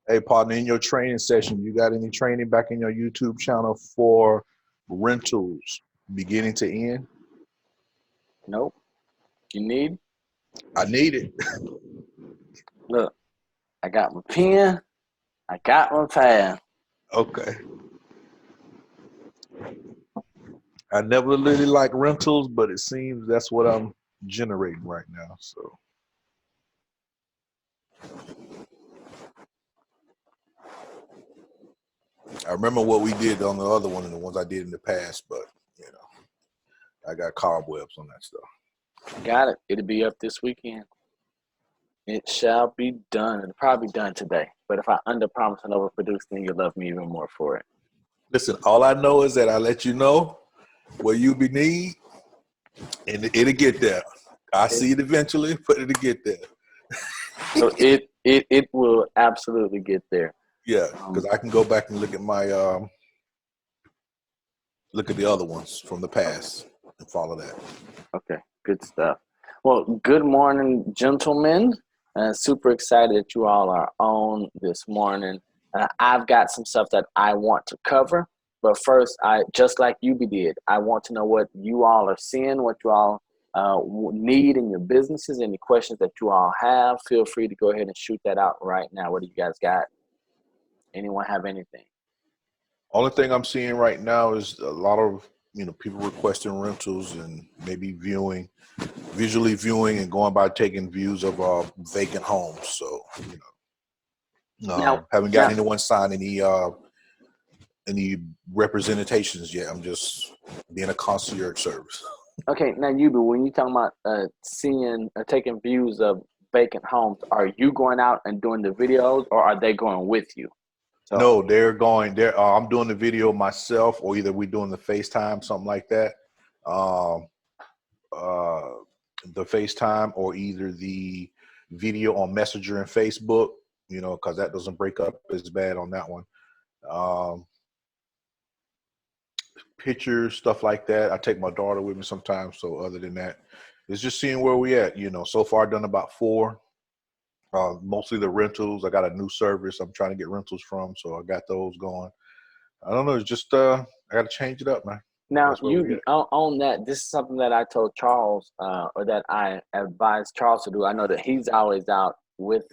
Hey, partner, in your training session, you got any training back in your YouTube channel for rentals, beginning to end? Nope. You need? I need it. Look, I got my pen. I got my pad. Okay. I never really liked rentals, but it seems that's what I'm generating right now. So I remember what we did on the other one and the ones I did in the past, but you know, I got cobwebs on that stuff. Got it. It'll be up this weekend. It shall be done. It'll probably be done today. But if I underpromise and overproduce, then you'll love me even more for it. Listen, all I know is that I let you know what you be need, and it'll get there. I It, see it eventually, but it'll get there. so it will absolutely get there. Yeah, because Um, I can go back and look at my look at the other ones from the okay, past and follow that. okay, good stuff. Well, good morning, gentlemen. Super excited that you all are on this morning. I've got some stuff that I want to cover, but first, I just like you did, I want to know what you all are seeing, what you all need in your businesses. Any questions that you all have, feel free to go ahead and shoot that out right now. What do you guys got? Anyone have anything? Only thing I'm seeing right now is a lot of people requesting rentals and maybe visually viewing and going by taking views of vacant homes. So Now, haven't got now, anyone sign any representations yet. I'm just being a concierge service. okay, now you, but when you talking about seeing, taking views of vacant homes, are you going out and doing the videos, or are they going with you? So, No, they're going there. I'm doing the video myself, or either we're doing the FaceTime, something like that. Um, uh, the FaceTime, or either the video on Messenger and Facebook. Because that doesn't break up as bad on that one. Um, Pictures, stuff like that. I take my daughter with me sometimes. So other than that, it's just seeing where we at. So far I've done about 4. Mostly the rentals. I got a new service I'm trying to get rentals from, so I got those going. I don't know. It's just I got to change it up, man. now That's where you we be at. on that. This is something that I told Charles, or that I advised Charles to do. I know that he's always out with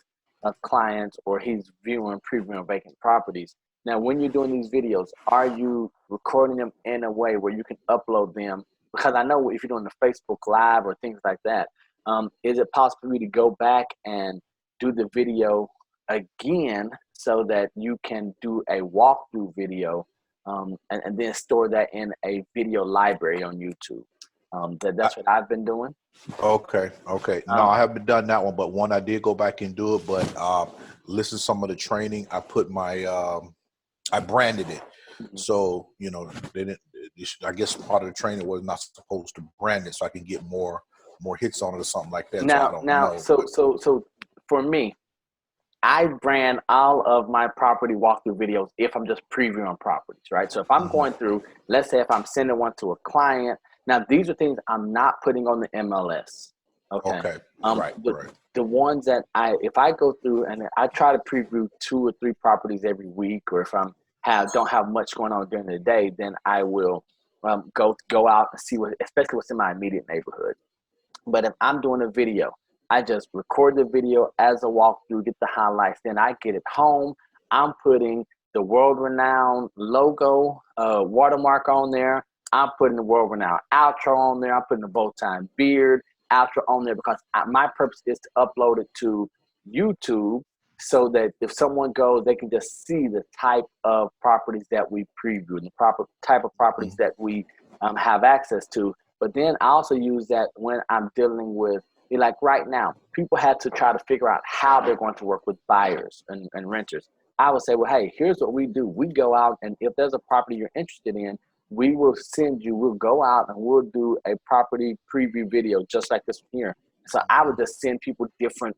clients, or he's viewing, previewing vacant properties. Now, when you're doing these videos, are you recording them in a way where you can upload them? Because I know if you're doing the Facebook Live or things like that, is it possible for you to go back and do the video again so that you can do a walkthrough video, and then store that in a video library on YouTube? That's what I've been doing. Okay, okay. No, Um, I haven't done that one, but one I did go back and do it. But listen to some of the training. I put my I branded it. mhm. So they didn't. I guess part of the training was not supposed to brand it, so I can get more hits on it or something like that. So I don't Now, know, but so for me, I brand all of my property walkthrough videos if I'm just previewing properties, right? So if I'm mhm. going through, let's say if I'm sending one to a client, now these are things I'm not putting on the MLS. Okay. Okay, Um, right, the right. the ones that if I go through and I try to preview 2 or 3 properties every week, or if I'm don't have much going on during the day, then I will go out and see especially what's in my immediate neighborhood. But if I'm doing a video, I just record the video as a walkthrough, get the highlights. Then I get it home. I'm putting the world-renowned logo, watermark on there. I'm putting the world-renowned outro on there. I'm putting the bow-tie beard outro on there, because my purpose is to upload it to YouTube, so that if someone goes, they can just see the type of properties that we preview, the proper type of properties Mhm. that we have access to. But then I also use that when I'm dealing with, like right now, people had to try to figure out how they're going to work with buyers and renters. I would say, well, hey, here's what we do. We go out, and if there's a property you're interested in, we'll go out and we'll do a property preview video just like this one here. So I would just send people different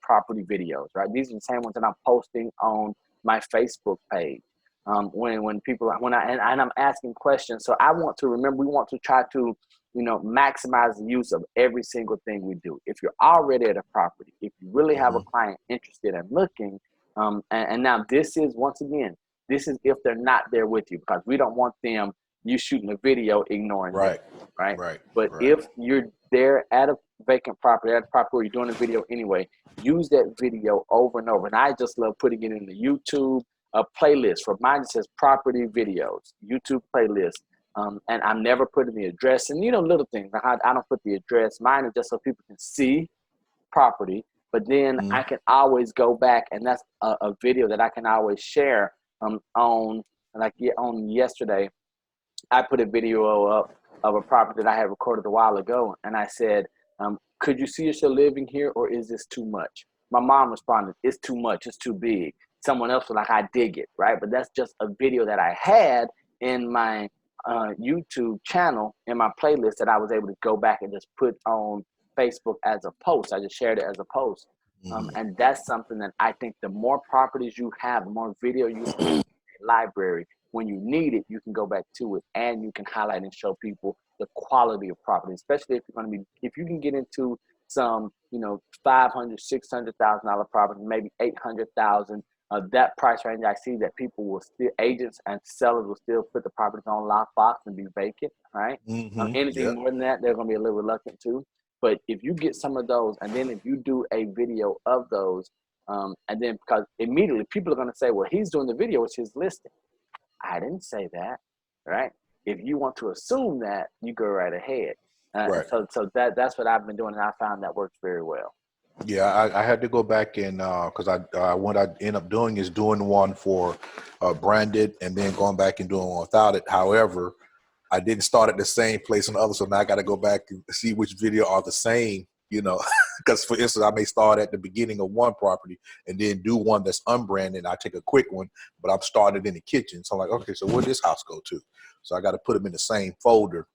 property videos, right? These are the same ones that I'm posting on my Facebook page. When people, and I'm asking questions. So I want to remember, we want to try to maximize the use of every single thing we do. If you're already at a property, if you really have a client interested in looking, And now this is, once again, this is if they're not there with you, because we don't want them, you shooting a video ignoring them, Right. right? Right. But Right. if you're there at a vacant property, at a property where you're doing a video anyway, use that video over and over. And I just love putting it in the YouTube playlist. For mine, it says property videos, YouTube playlist. And I'm never putting the address, and little things. I don't put the address. Mine is just so people can see property, but then I can always go back, and that's a video that I can always share on, like, on yesterday. I put a video up of a property that I had recorded a while ago, and I said, could you see yourself living here, or is this too much? My mom responded, it's too much, it's too big. Someone else was like, I dig it, right? But that's just a video that I had in my YouTube channel, in my playlist, that I was able to go back and just put on Facebook as a post. I just shared it as a post. And that's something that I think the more properties you have, the more video you have in your library, when you need it, you can go back to it, and you can highlight and show people the quality of property, especially if you're going to be, if you can get into some, $500,000, $600,000 property, maybe 800,000. That price range, I see that people will still, agents and sellers will still put the properties on lockbox and be vacant, right? Anything more than that, they're going to be a little reluctant to. But if you get some of those, and then if you do a video of those, and then, because immediately people are going to say, well, he's doing the video, it's his listing. I didn't say that, right? If you want to assume that, you go right ahead. Right. So that's what I've been doing, and I found that works very well. Yeah, I had to go back and because what I end up doing is doing one for branded, and then going back and doing one without it. However, I didn't start at the same place on the other, so now I got to go back and see which video are the same. Because for instance, I may start at the beginning of one property and then do one that's unbranded. I take a quick one, but I'm started in the kitchen. So I'm like, okay, so where does this house go to? So I got to put them in the same folder.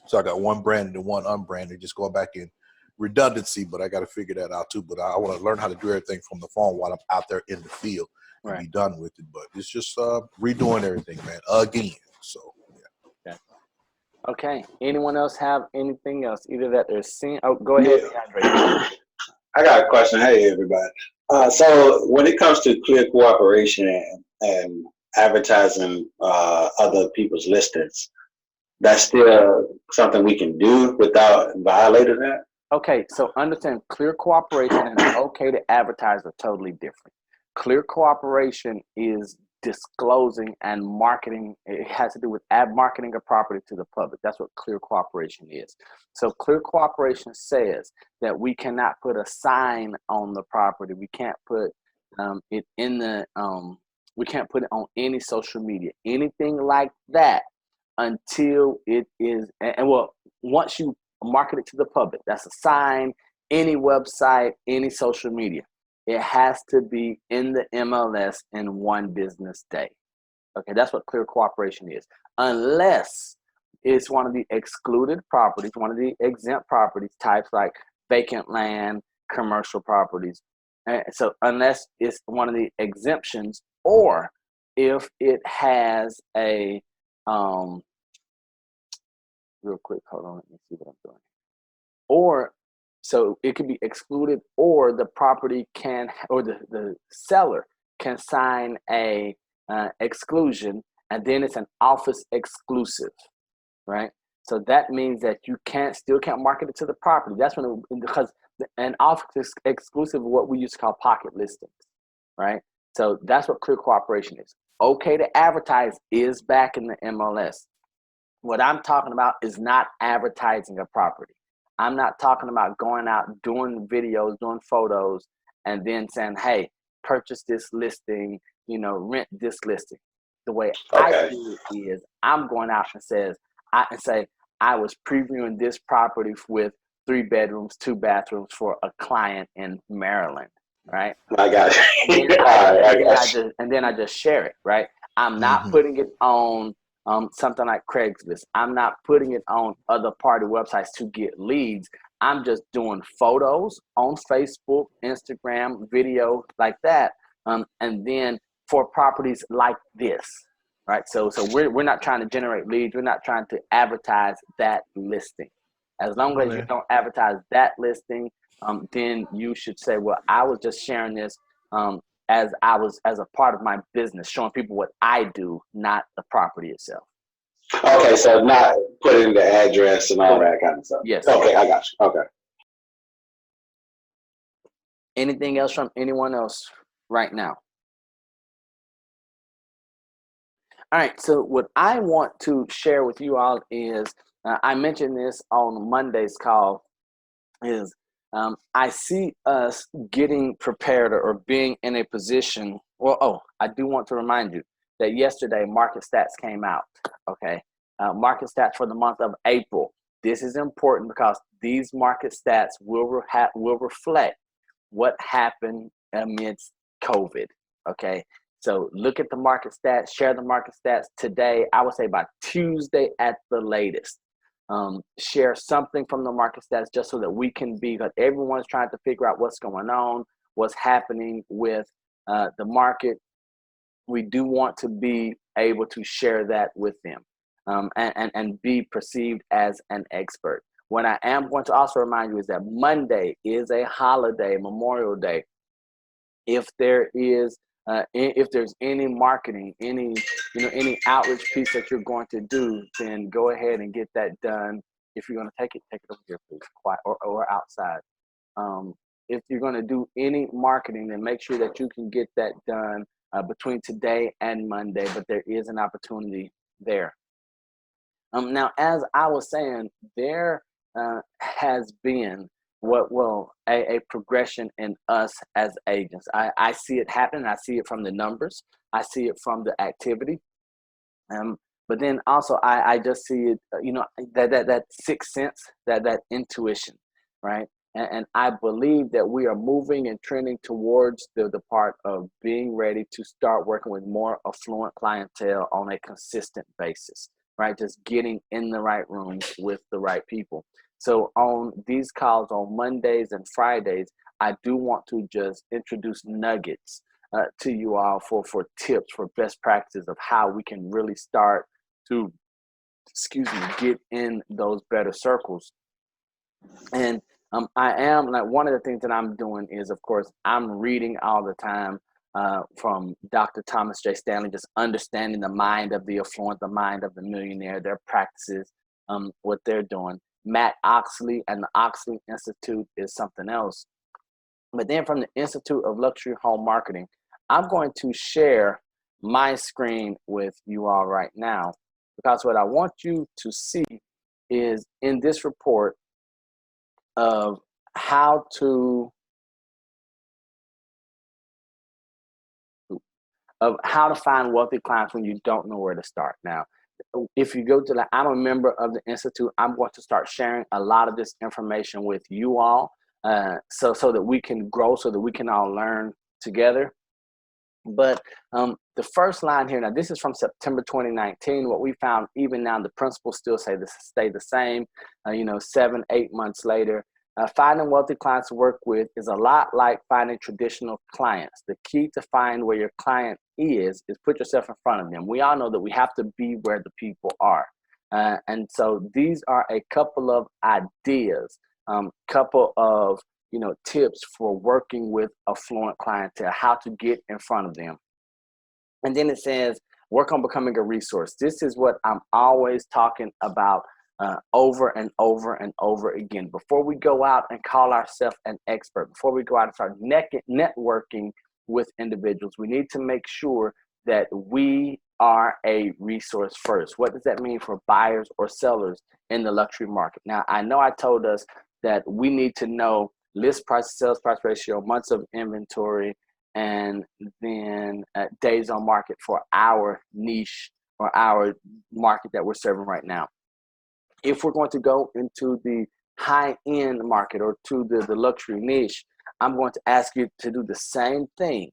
So I got one branded and one unbranded, just going back in redundancy, but I got to figure that out too. But I want to learn how to do everything from the phone while I'm out there in the field and be done with it. But it's just redoing everything, man, again. So, yeah. Okay. Anyone else have anything else? Either that they're seeing. Oh, go ahead, DeAndre. I got a question. Hey, everybody. So when it comes to clear cooperation and advertising other people's listings, that's still something we can do without violating that? Okay, so understand, clear cooperation and okay to advertise are totally different. Clear cooperation is disclosing and marketing. It has to do with marketing a property to the public. That's what clear cooperation is. So clear cooperation says that we cannot put a sign on the property. We can't put it in the, we can't put it on any social media, anything like that, until it is, and well, once you market it to the public, that's a sign, any website, any social media, it has to be in the MLS in 1 business day. Okay, that's what clear cooperation is. Unless it's one of the excluded properties, one of the exempt properties types like vacant land, commercial properties. So unless it's one of the exemptions, or if it has a real quick, hold on, let me see what I'm doing. Or so it can be excluded, or the property can, or the seller can sign a exclusion, and then it's an office exclusive, right? So that means that you still can't market it to the property. That's when because an office exclusive is what we used to call pocket listings, right? So that's what clear cooperation is. Okay to advertise is back in the MLS. What I'm talking about is not advertising a property. I'm not talking about going out, doing videos, doing photos, and then saying, hey, purchase this listing, rent this listing. The way I do it is I'm going out and say, I was previewing this property with 3 bedrooms, 2 bathrooms for a client in Maryland, right? I got it. And then I just share it, right? I'm not putting it on something like Craigslist. I'm not putting it on other party websites to get leads. I'm just doing photos on Facebook, Instagram, video like that, and then for properties like this, right? So we're not trying to generate leads. We're not trying to advertise that listing. As long as you don't advertise that listing, then you should say, well, I was just sharing this as a part of my business, showing people what I do, not the property itself. Okay, so not putting the address and all that kind of stuff. Yes. Okay, I got you. Okay. Anything else from anyone else right now? All right, so what I want to share with you all is, I mentioned this on Monday's call, is I see us getting prepared or being in a position. Well, I do want to remind you that yesterday market stats came out. Okay, market stats for the month of April. This is important because these market stats will reflect what happened amidst COVID. Okay, so look at the market stats, share the market stats today. I would say by Tuesday at the latest. Share something from the market stats just so that we can be, because everyone's trying to figure out what's going on, what's happening with the market. We do want to be able to share that with them, and be perceived as an expert. What I am going to also remind you is that Monday is a holiday, Memorial Day. If there is, if there's any marketing, any outreach piece that you're going to do, then go ahead and get that done. If you're going to take it over here, please, quiet, or outside. If you're going to do any marketing, then make sure that you can get that done between today and Monday. But there is an opportunity there. Now, as I was saying, there has been a progression in us as agents. I see it happen. I see it from the numbers. I see it from the activity. But then also I just see it, that sixth sense, that intuition, right? And I believe that we are moving and trending towards the part of being ready to start working with more affluent clientele on a consistent basis, right? Just getting in the right rooms with the right people. So on these calls on Mondays and Fridays, I do want to just introduce nuggets to you all for tips, for best practices of how we can really start to, get in those better circles. And I am, like, one of the things that I'm doing is, of course, I'm reading all the time from Dr. Thomas J. Stanley, just understanding the mind of the affluent, the mind of the millionaire, their practices, what they're doing. Matt Oxley and the Oxley Institute is something else. But then from the Institute of Luxury Home Marketing, I'm going to share my screen with you all right now, because what I want you to see is in this report of how to find wealthy clients when you don't know where to start. Now, if you go to I'm a member of the Institute, I'm going to start sharing a lot of this information with you all, so that we can grow, so that we can all learn together. But the first line here, now this is from September 2019. What we found, even now, the principles still stay the same. 7-8 months later, finding wealthy clients to work with is a lot like finding traditional clients. The key to find where your client is put yourself in front of them. We all know that we have to be where the people are. And so these are a couple of ideas, couple of tips for working with affluent clientele, how to get in front of them. And then it says, work on becoming a resource. This is what I'm always talking about over and over and over again. Before we go out and call ourselves an expert, before we go out and start networking with individuals, we need to make sure that we are a resource first. What does that mean for buyers or sellers in the luxury market? Now, I know I told us that we need to know list price, sales price ratio, months of inventory, and then days on market for our niche or our market that we're serving right now. If we're going to go into the high-end market or to the luxury niche, I'm going to ask you to do the same thing.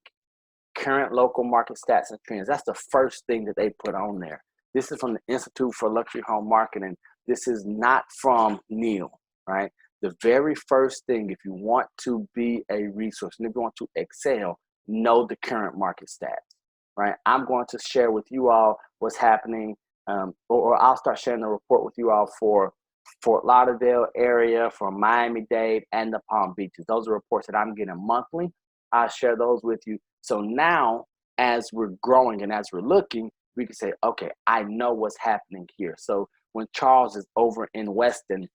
Current local market stats and trends. That's the first thing that they put on there. This is from the Institute for Luxury Home Marketing. This is not from Neil, right? The very first thing, if you want to be a resource and if you want to excel, know the current market stats, right? I'm going to share with you all what's happening, or I'll start sharing the report with you all for Fort Lauderdale area, for Miami-Dade, and the Palm Beaches. Those are reports that I'm getting monthly. I'll share those with you So now, as we're growing and as we're looking, we can say, okay, I know what's happening here. So when Charles is over in Weston,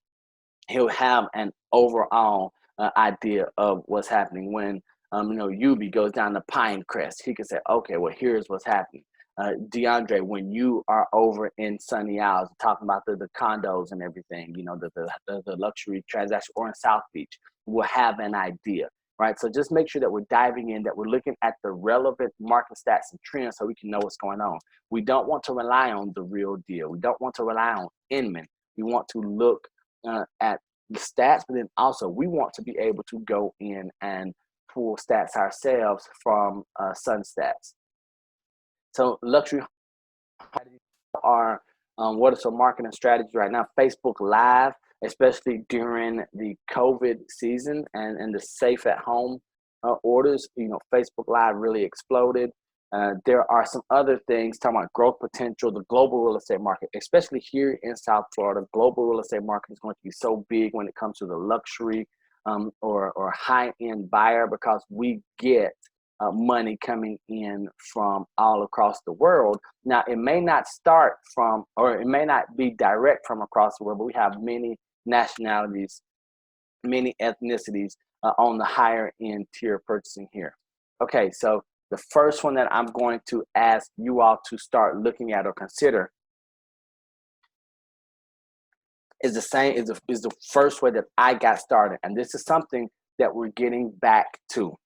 he'll have an overall idea of what's happening. When Yubi goes down to Pinecrest, he can say, okay, well, here's what's happening. DeAndre, when you are over in Sunny Isles talking about the condos and everything, the luxury transaction, or in South Beach, we'll have an idea, right? So just make sure that we're diving in, that we're looking at the relevant market stats and trends so we can know what's going on. We don't want to rely on the real deal. We don't want to rely on Inman. We want to look at the stats, but then also we want to be able to go in and pull stats ourselves from Sun Stats. So luxury are what are some marketing strategies right now? Facebook Live, especially during the COVID season and the safe at home orders. Facebook Live really exploded. There are some other things talking about growth potential, the global real estate market, especially here in South Florida. Global real estate market is going to be so big when it comes to the luxury or high-end buyer, because we get money coming in from all across the world. Now, it may not start from, or it may not be direct from across the world, but we have many nationalities, many ethnicities on the higher end tier purchasing here. Okay, so the first one that I'm going to ask you all to start looking at or consider is the same, is the first way that I got started. And this is something that we're getting back to.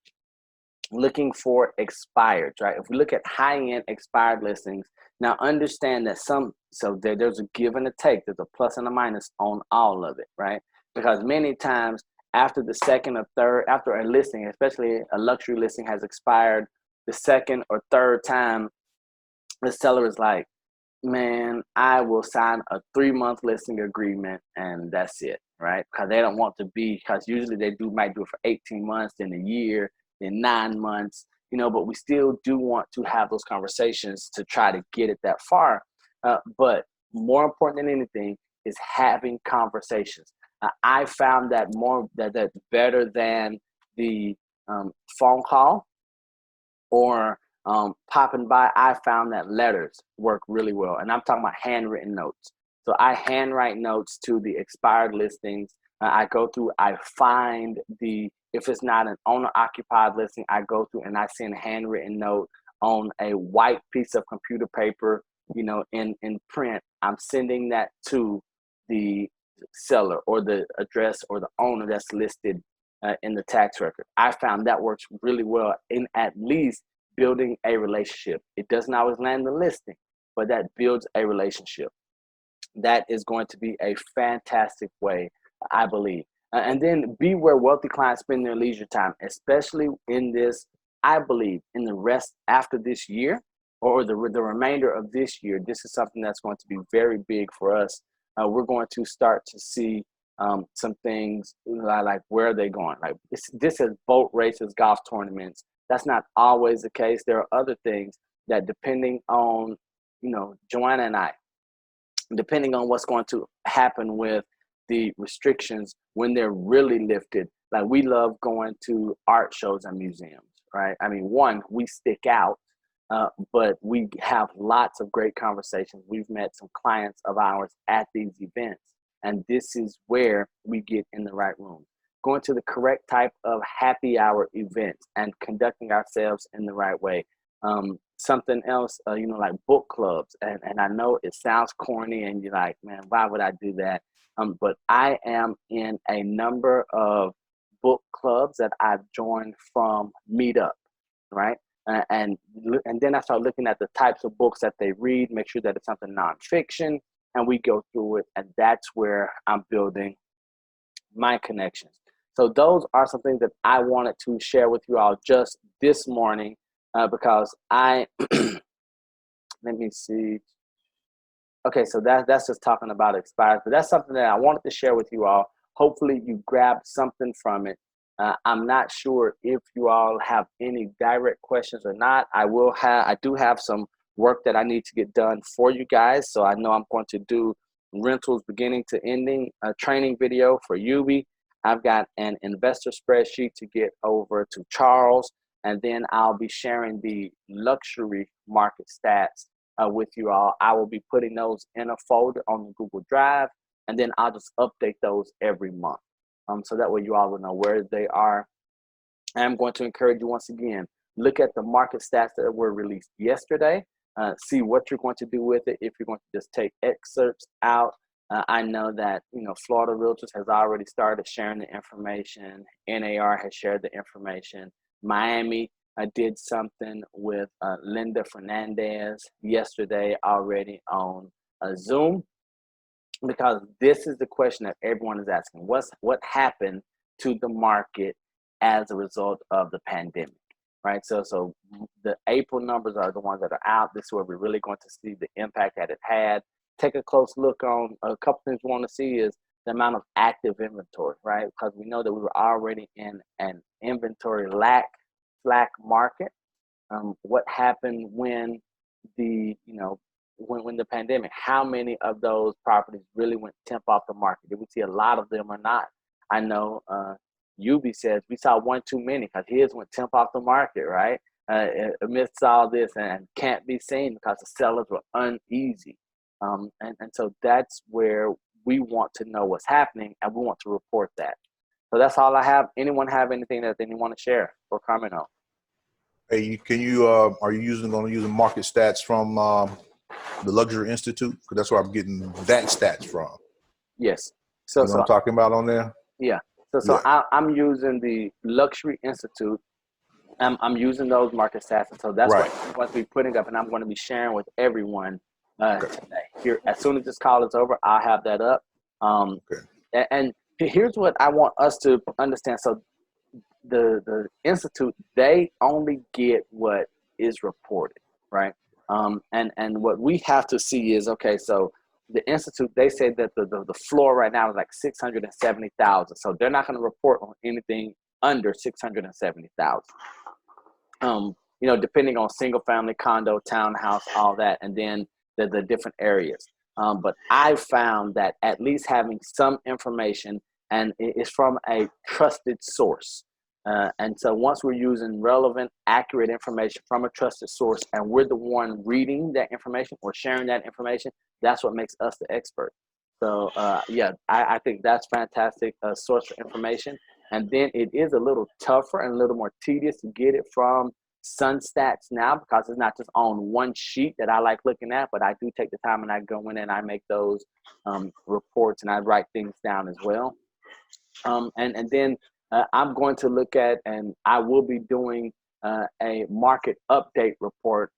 Looking for expired, right? If we look at high-end expired listings, now understand that there's a give and a take. There's a plus and a minus on all of it, right? Because many times after the second or third, after a listing, especially a luxury listing, has expired, the second or third time, the seller is like, man, I will sign a 3-month listing agreement and that's it, right? Because they don't want to because usually they might do it for 18 months, then a year, then 9 months, but we still do want to have those conversations to try to get it that far. But more important than anything is having conversations. I found that that's better than the phone call or popping by. I found that letters work really well. And I'm talking about handwritten notes. So I handwrite notes to the expired listings. I go through, I find if it's not an owner occupied listing, I go through and I send a handwritten note on a white piece of computer paper, in print. I'm sending that to the seller or the address or the owner that's listed in the tax record. I found that works really well in at least building a relationship. It doesn't always land the listing, but that builds a relationship. That is going to be a fantastic way, I believe. And then be where wealthy clients spend their leisure time, especially in this, I believe, in the rest after this year or the remainder of this year. This is something that's going to be very big for us. We're going to start to see some things like where are they going? Like this is boat races, golf tournaments. That's not always the case. There are other things that, depending on, Joanna and I, depending on what's going to happen with the restrictions when they're really lifted, like we love going to art shows and museums, right? I mean, one, we stick out, but we have lots of great conversations. We've met some clients of ours at these events, and this is where we get in the right room. Going to the correct type of happy hour events and conducting ourselves in the right way. Something else, like book clubs. And I know it sounds corny and you're like, man, why would I do that? But I am in a number of book clubs that I've joined from Meetup, right? And then I start looking at the types of books that they read, make sure that it's something nonfiction, and we go through it. And that's where I'm building my connections. So those are some things that I wanted to share with you all just this morning, because let me see. Okay, so that's just talking about expires, but that's something that I wanted to share with you all. Hopefully you grabbed something from it. I'm not sure if you all have any direct questions or not. I do have some work that I need to get done for you guys. So I know I'm going to do rentals beginning to ending, a training video for Yubi. I've got an investor spreadsheet to get over to Charles. and then I'll be sharing the luxury market stats with you all. I will be putting those in a folder on the Google Drive, and then I'll just update those every month. So that way you all will know where they are. I'm going to encourage you once again, look at the market stats that were released yesterday, see what you're going to do with it. If you're going to just take excerpts out, I know that, Florida Realtors has already started sharing the information. NAR has shared the information. Miami did something with Linda Fernandez yesterday already on Zoom, because this is the question that everyone is asking. What happened to the market as a result of the pandemic, right? So the April numbers are the ones that are out. This is where we're really going to see the impact that it had. Take a close look on a couple things we want to see is the amount of active inventory, right? Because we know that we were already in an inventory slack market. What happened when when the pandemic, how many of those properties really went temp off the market? Did we see a lot of them or not? I know Yubi says we saw one too many because his went temp off the market, right? Amidst all this, and can't be seen because the sellers were uneasy. And so that's where we want to know what's happening, and we want to report that. So that's all I have. Anyone have anything that they want to share or comment on? Hey, are you going to use market stats from the Luxury Institute? Because that's where I'm getting that stats from. Yes. So what I'm talking about on there? Yeah. So yeah. I'm using the Luxury Institute. I'm using those market stats. And so that's what I'm going to be putting up, and I'm going to be sharing with everyone today. Here, as soon as this call is over, I'll have that up. And here's what I want us to understand. So the Institute, they only get what is reported, right? And what we have to see is, okay, so the Institute, they say that the floor right now is like 670,000. So they're not going to report on anything under 670,000. Depending on single family, condo, townhouse, all that, and then the different areas. But I found that at least having some information, and it's from a trusted source. And so once we're using relevant, accurate information from a trusted source, and we're the one reading that information or sharing that information, that's what makes us the expert. So I think that's fantastic source for information. And then it is a little tougher and a little more tedious to get it from SunStats now, because it's not just on one sheet that I like looking at, but I do take the time and I go in and I make those reports and I write things down as well. And then I'm going to look at, and I will be doing a market update report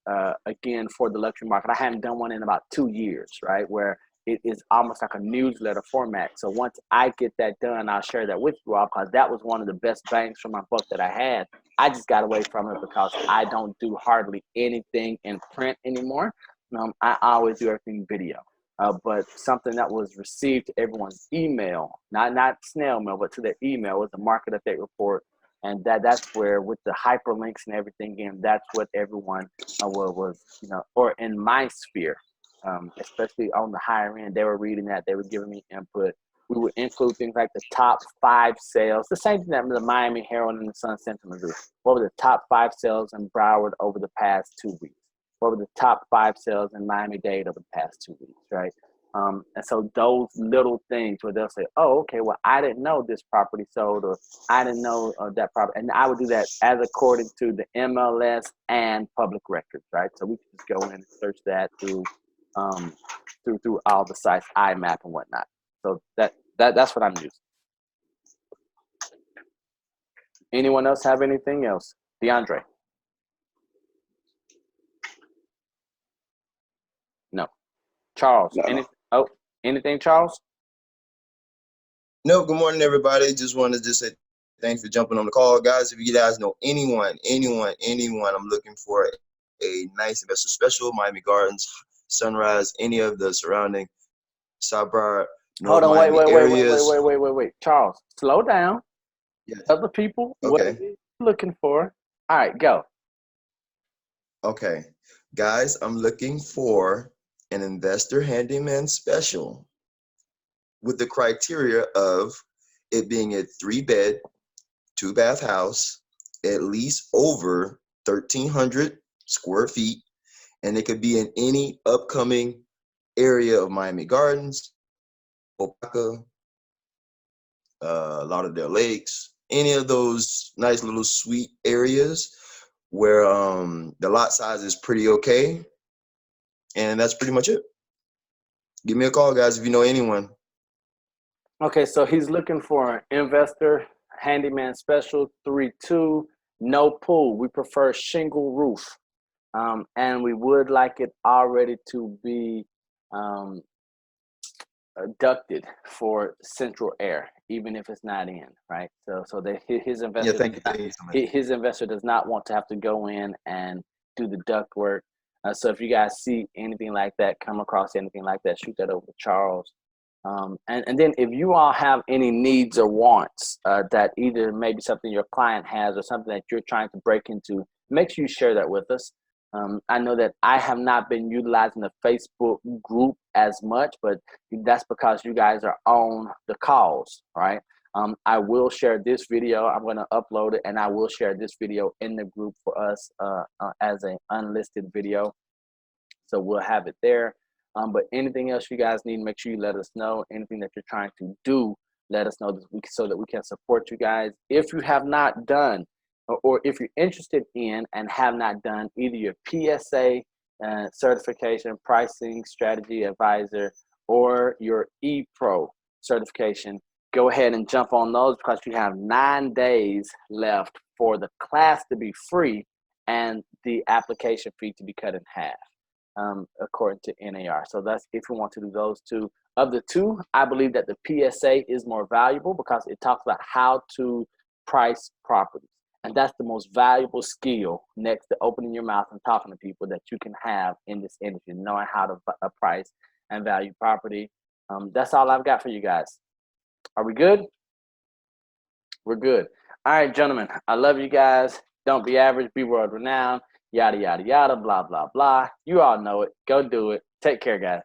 again for the luxury market. I hadn't done one in about 2 years, right? Where it is almost like a newsletter format. So once I get that done, I'll share that with you all, because that was one of the best bangs for my buck that I had. I just got away from it because I don't do hardly anything in print anymore. I always do everything video. But something that was received to everyone's email, not snail mail, but to their email, was the market update report. And that's where, with the hyperlinks and everything in, that's what everyone was, or in my sphere, especially on the higher end, they were reading that, they were giving me input. We would include things like the top 5 sales, the same thing that the Miami Herald and the Sun Sentinel do. What were the top 5 sales in Broward over the past 2 weeks? What were the top 5 sales in Miami-Dade over the past 2 weeks, right? And so those little things where they'll say, oh, okay, well, I didn't know this property sold, or I didn't know that property. And I would do that as according to the MLS and public records, right? So we can just go in and search that through all the sites, IMAP and whatnot. So that's what I'm using. Anyone else have anything else? DeAndre? No. Charles? No. Anything, Charles? No, good morning, everybody. Just wanted to say thanks for jumping on the call, guys. If you guys know anyone, I'm looking for a nice investor special, Miami Gardens, Sunrise, any of the surrounding South Broward, North Miami areas. Wait. Charles, slow down. Yes. Other people, okay. What are you looking for? All right, go. Okay. Guys, I'm looking for an investor handyman special with the criteria of it being a 3-bed, 2-bath house, at least over 1,300 square feet, and it could be in any upcoming area of Miami Gardens, Opaka, Lauderdale Lakes, any of those nice little sweet areas where the lot size is pretty okay. And that's pretty much it. Give me a call, guys, if you know anyone. Okay, so he's looking for an investor, handyman special, 3-2, no pool. We prefer shingle roof. And we would like it already to be ducted for central air, even if it's not in, right? So that his investor, Yeah, thank you so much. his investor does not want to have to go in and do the duct work. So if you guys see anything like that, come across anything like that, shoot that over to Charles. And then if you all have any needs or wants that either maybe something your client has or something that you're trying to break into, make sure you share that with us. I know that I have not been utilizing the Facebook group as much, but that's because you guys are on the calls, right? I will share this video. I'm going to upload it, and I will share this video in the group for us as an unlisted video. So we'll have it there. But anything else you guys need, make sure you let us know. Anything that you're trying to do, let us know so that we can support you guys. If you have not done, or if you're interested in and have not done either your PSA certification, pricing strategy advisor, or your ePro certification, go ahead and jump on those because you have 9 days left for the class to be free and the application fee to be cut in half. According to NAR. So that's if you want to do those two. Of the two, I believe that the PSA is more valuable because it talks about how to price properties. And that's the most valuable skill next to opening your mouth and talking to people that you can have in this industry, knowing how to price and value property. That's all I've got for you guys. Are we good? We're good. All right, gentlemen, I love you guys. Don't be average, be world renowned. Yada, yada, yada, blah, blah, blah. You all know it. Go do it. Take care, guys.